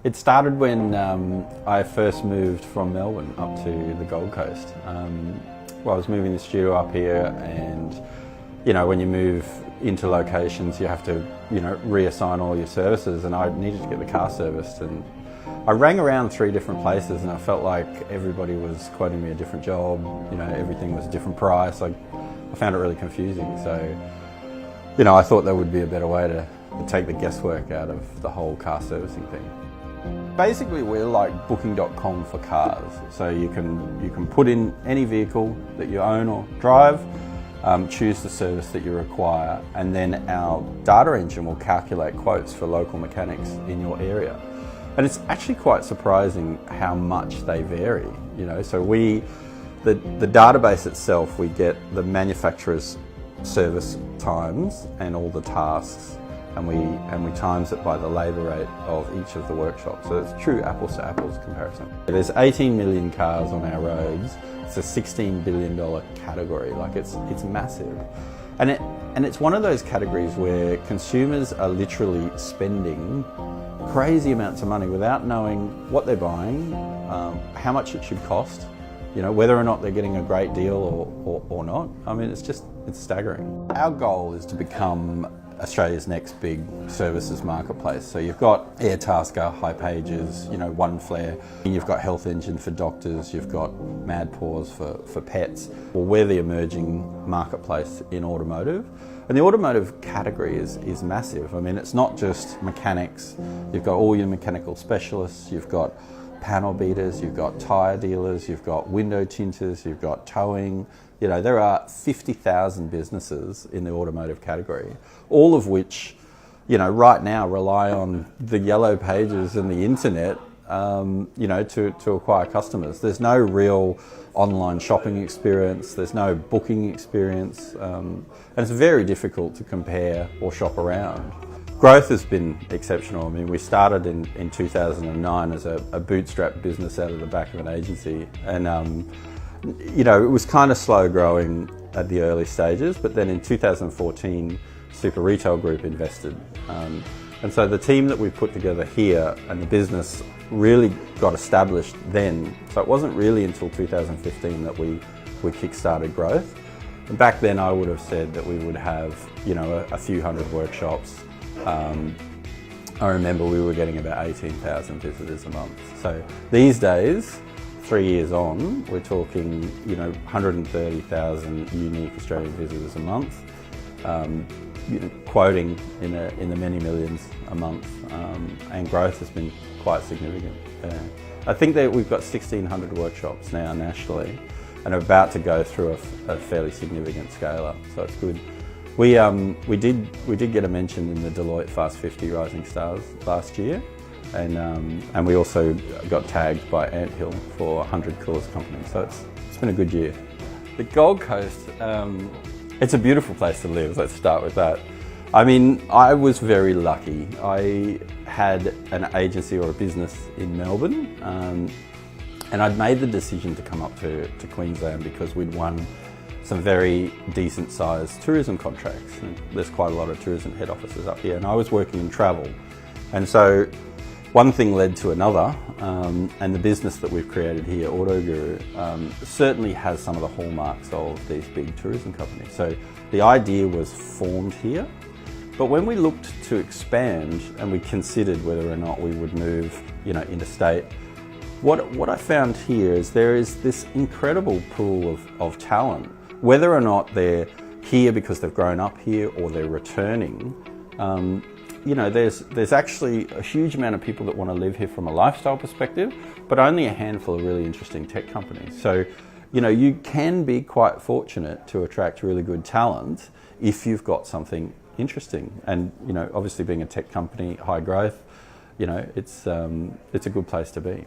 It started when I first moved from Melbourne up to the Gold Coast. Well, I was moving the studio up here, and when you move into locations, you have to reassign all your services, and I needed to get the car serviced. And I rang around 3 different places, and I felt like everybody was quoting me a different job. Everything was a different price. I found it really confusing. So, I thought there would be a better way to take the guesswork out of the whole car servicing thing. Basically, we're like booking.com for cars. So you can put in any vehicle that you own or drive, choose the service that you require, and then our data engine will calculate quotes for local mechanics in your area. And it's actually quite surprising how much they vary. So the database itself, we get the manufacturer's service times and all the tasks, and we times it by the labour rate of each of the workshops. So it's true apples to apples comparison. There's 18 million cars on our roads. It's a $16 billion category. Like it's massive, and it's one of those categories where consumers are literally spending crazy amounts of money without knowing what they're buying, how much it should cost, whether or not they're getting a great deal or not. I mean, it's staggering. Our goal is to become Australia's next big services marketplace. So you've got Airtasker, Hipages, Oneflare, you've got Health Engine for doctors, you've got MadPaws for pets. Well, we're the emerging marketplace in automotive. And the automotive category is massive. I mean, it's not just mechanics. You've got all your mechanical specialists, you've got panel beaters, you've got tyre dealers, you've got window tinters, you've got towing. There are 50,000 businesses in the automotive category, all of which, right now rely on the yellow pages and the internet, to acquire customers. There's no real online shopping experience, there's no booking experience, and it's very difficult to compare or shop around. Growth has been exceptional. I mean, we started in 2009 as a bootstrap business out of the back of an agency, and it was kind of slow growing at the early stages, but then in 2014, Super Retail Group invested. And so the team that we put together here and the business really got established then. So it wasn't really until 2015 that we kick-started growth. And back then I would have said that we would have, a few hundred workshops. I remember we were getting about 18,000 visitors a month. So these days, 3 years on, we're talking, 130,000 unique Australian visitors a month, quoting in the many millions a month, and growth has been quite significant. I think that we've got 1,600 workshops now nationally, and are about to go through a fairly significant scale up. So it's good. We did get a mention in the Deloitte Fast 50 Rising Stars last year. And we also got tagged by Anthill for 100 Coolest Companies, so it's been a good year. The Gold Coast, it's a beautiful place to live, let's start with that. I mean, I was very lucky. I had an agency or a business in Melbourne, and I'd made the decision to come up to Queensland because we'd won some very decent sized tourism contracts. And there's quite a lot of tourism head offices up here, and I was working in travel. And so one thing led to another, and the business that we've created here, AutoGuru, certainly has some of the hallmarks of these big tourism companies. So the idea was formed here, but when we looked to expand and we considered whether or not we would move, interstate, what I found here is there is this incredible pool of talent, whether or not they're here because they've grown up here or they're returning. There's actually a huge amount of people that want to live here from a lifestyle perspective, but only a handful of really interesting tech companies. So, you can be quite fortunate to attract really good talent if you've got something interesting. And, obviously being a tech company, high growth, it's a good place to be.